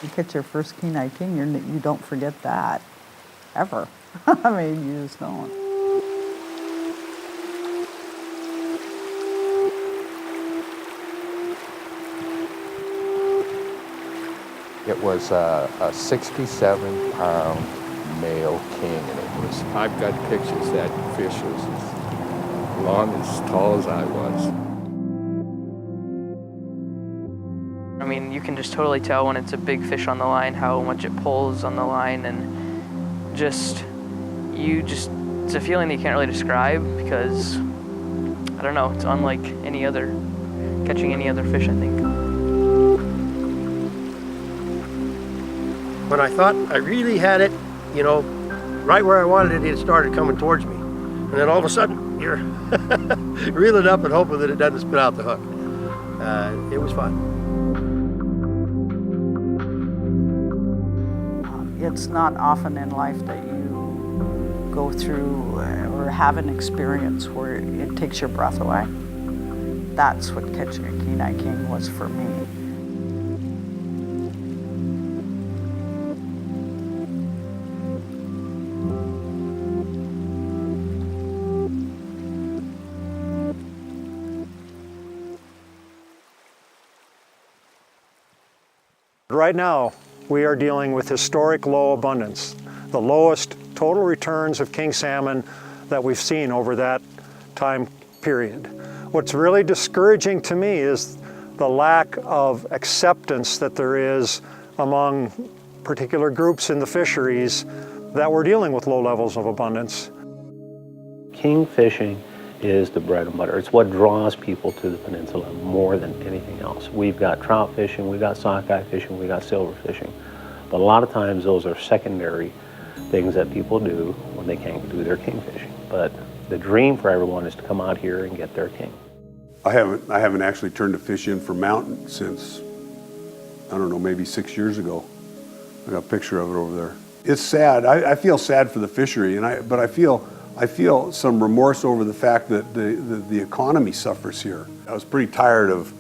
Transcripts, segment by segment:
You catch your first Kenai king, you don't forget that, ever. I mean, you just don't. It was a 67-pound male king, and I've got pictures. That fish was as long, as tall as I was. I mean, you can just totally tell when it's a big fish on the line how much it pulls on the line, and it's a feeling that you can't really describe because, I don't know, it's unlike catching any other fish, I think. When I thought I really had it, right where I wanted it, it started coming towards me. And then all of a sudden, you're reeling up and hoping that it doesn't spit out the hook. It was fun. It's not often in life that you go through or have an experience where it takes your breath away. That's what catching a Kenai king was for me. Right now, we are dealing with historic low abundance, the lowest total returns of king salmon that we've seen over that time period. What's really discouraging to me is the lack of acceptance that there is among particular groups in the fisheries that we're dealing with low levels of abundance. King fishing is the bread and butter. It's what draws people to the peninsula more than anything else. We've got trout fishing, we've got sockeye fishing, we've got silver fishing. But a lot of times those are secondary things that people do when they can't do their king fishing. But the dream for everyone is to come out here and get their king. I haven't actually turned a fish in for mountain since, I don't know, maybe 6 years ago. I got a picture of it over there. It's sad. I feel sad for the fishery, but I feel some remorse over the fact that the economy suffers here. I was pretty tired of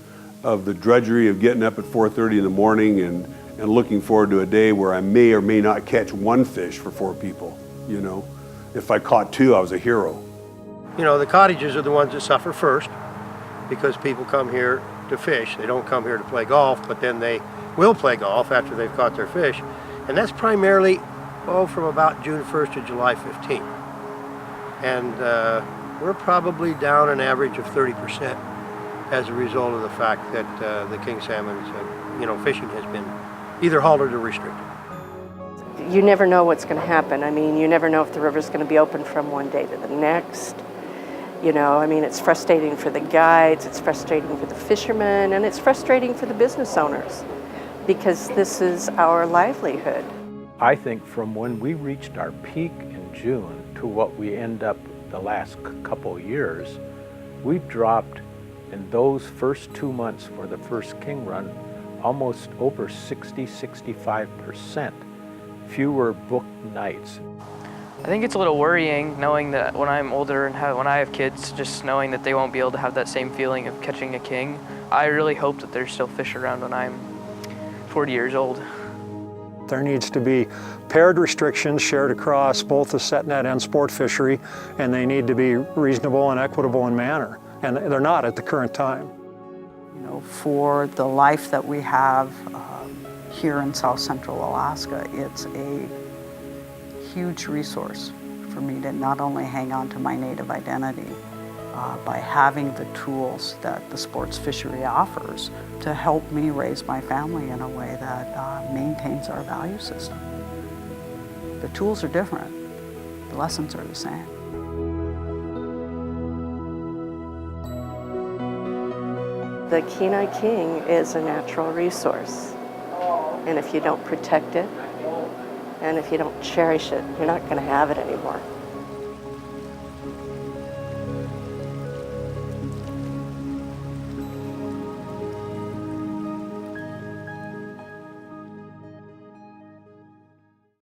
the drudgery of getting up at 4:30 in the morning and looking forward to a day where I may or may not catch one fish for 4 people. If I caught 2, I was a hero. The cottages are the ones that suffer first because people come here to fish. They don't come here to play golf, but then they will play golf after they've caught their fish. And that's primarily, from about June 1st to July 15th. And we're probably down an average of 30% as a result of the fact that the king salmon's, fishing has been either halted or restricted. You never know what's going to happen. I mean, you never know if the river's going to be open from one day to the next. It's frustrating for the guides, it's frustrating for the fishermen, and it's frustrating for the business owners because this is our livelihood. I think from when we reached our peak in June to what we end up the last couple of years, we've dropped in those first 2 months for the first king run almost over 65% fewer booked nights. I think it's a little worrying knowing that when I'm older and when I have kids, just knowing that they won't be able to have that same feeling of catching a king. I really hope that there's still fish around when I'm 40 years old. There needs to be paired restrictions shared across both the set net and sport fishery, and they need to be reasonable and equitable in manner, and they're not at the current time. For the life that we have here in South Central Alaska, it's a huge resource for me to not only hang on to my native identity by having the tools that the sports fishery offers to help me raise my family in a way that maintains our value system. The tools are different, the lessons are the same. The Kenai king is a natural resource, and if you don't protect it, and if you don't cherish it, you're not going to have it anymore.